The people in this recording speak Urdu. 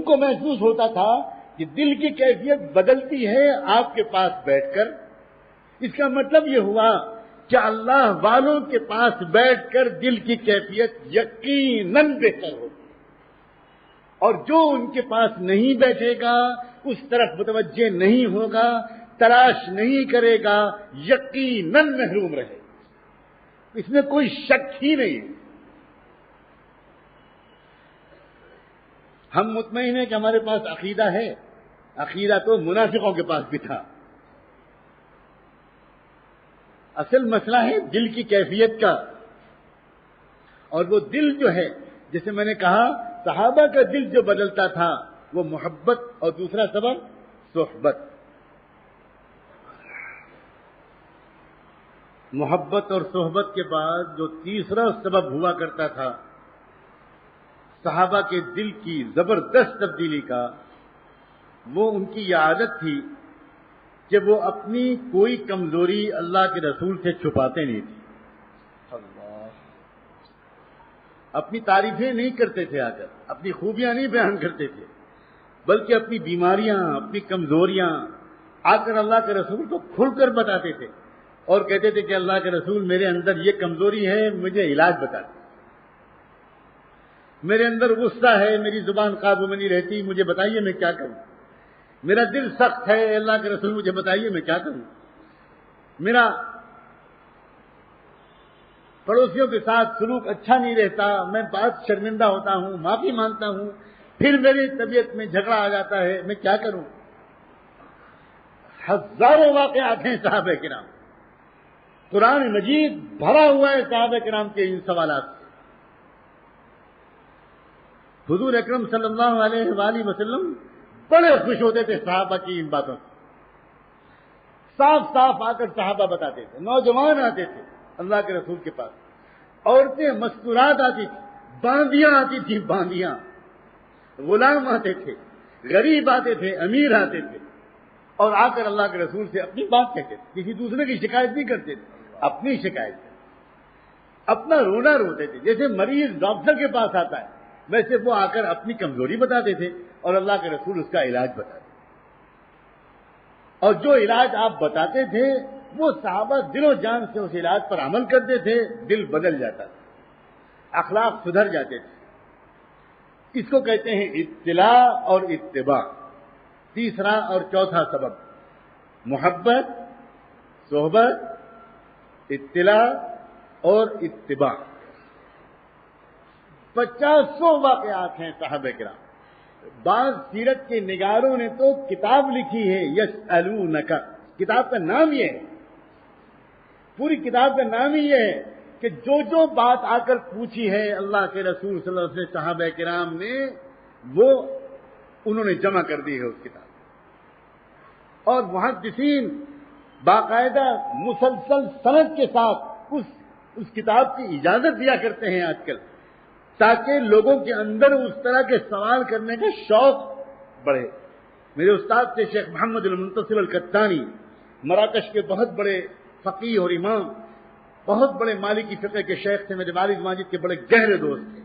کو محسوس ہوتا تھا کہ دل کی کیفیت بدلتی ہے آپ کے پاس بیٹھ کر. اس کا مطلب یہ ہوا کہ اللہ والوں کے پاس بیٹھ کر دل کی کیفیت یقیناً بہتر ہوتی ہے، اور جو ان کے پاس نہیں بیٹھے گا، اس طرف متوجہ نہیں ہوگا، تلاش نہیں کرے گا، یقیناً محروم رہے. اس میں کوئی شک ہی نہیں ہے. ہم مطمئن ہیں کہ ہمارے پاس عقیدہ ہے. عقیدہ تو منافقوں کے پاس بھی تھا. اصل مسئلہ ہے دل کی کیفیت کا. اور وہ دل جو ہے، جیسے میں نے کہا صحابہ کا دل جو بدلتا تھا وہ محبت، اور دوسرا سبب صحبت. محبت اور صحبت کے بعد جو تیسرا سبب ہوا کرتا تھا صحابہ کے دل کی زبردست تبدیلی کا، وہ ان کی یہ عادت تھی کہ وہ اپنی کوئی کمزوری اللہ کے رسول سے چھپاتے نہیں تھے. اپنی تعریفیں نہیں کرتے تھے، آ کر اپنی خوبیاں نہیں بیان کرتے تھے، بلکہ اپنی بیماریاں، اپنی کمزوریاں آ کر اللہ کے رسول کو کھل کر بتاتے تھے اور کہتے تھے کہ اللہ کے رسول میرے اندر یہ کمزوری ہے، مجھے علاج بتا دیں. میرے اندر غصہ ہے، میری زبان قابو میں نہیں رہتی، مجھے بتائیے میں کیا کروں. میرا دل سخت ہے، اللہ کے رسول مجھے بتائیے میں کیا کروں. میرا پڑوسیوں کے ساتھ سلوک اچھا نہیں رہتا، میں بات شرمندہ ہوتا ہوں، معافی مانگتا ہوں، پھر میری طبیعت میں جھگڑا آ جاتا ہے، میں کیا کروں. ہزاروں واقعات ہیں صحابہ کرام. قرآن مجید بھرا ہوا ہے صحابہ کرام کے ان سوالات سے. حضور اکرم صلی اللہ علیہ وآلہ وسلم بڑے خوش ہوتے تھے صحابہ کی ان باتوں سے. صاف صاف آ کر صحابہ بتاتے تھے. نوجوان آتے تھے اللہ کے رسول کے پاس، عورتیں مستورات آتی تھیں، باندیاں آتی تھیں، باندیاں، غلام آتے تھے، غریب آتے تھے، امیر آتے تھے، اور آ کر اللہ کے رسول سے اپنی بات کہتے تھے. کسی دوسرے کی شکایت نہیں کرتے تھے، اپنی شکایت کرتے، اپنا رونا روتے تھے. جیسے مریض ڈاکٹر کے پاس آتا ہے ویسے وہ آ کر اپنی کمزوری بتاتے تھے اور اللہ کے رسول اس کا علاج بتاتے. اور جو علاج آپ بتاتے تھے وہ صحابہ دل و جان سے اس علاج پر عمل کرتے تھے، دل بدل جاتا تھا، اخلاق سدھر جاتے تھے. اس کو کہتے ہیں اطلاع اور اتباع. تیسرا اور چوتھا سبب محبت، صحبت، اطلاع اور اتباع. 50 واقعات ہیں صحابہ کرام. بعض سیرت کے نگاروں نے تو کتاب لکھی ہے یسألونک. کتاب کا نام یہ ہے، پوری کتاب کا نام ہی یہ ہے کہ جو بات آ کر پوچھی ہے اللہ کے رسول صلی اللہ علیہ وسلم صحابہ کرام نے، وہ انہوں نے جمع کر دی ہے اس کتاب. اور محدثین باقاعدہ مسلسل سند کے ساتھ اس کتاب کی اجازت دیا کرتے ہیں آج کل، تاکہ لوگوں کے اندر اس طرح کے سوال کرنے کا شوق بڑھے. میرے استاد تھے شیخ محمد المنتصر القطانی، مراکش کے بہت بڑے فقیہ اور امام، بہت بڑے مالکی فقہ کے شیخ تھے. میرے والد ماجد کے بڑے گہرے دوست تھے.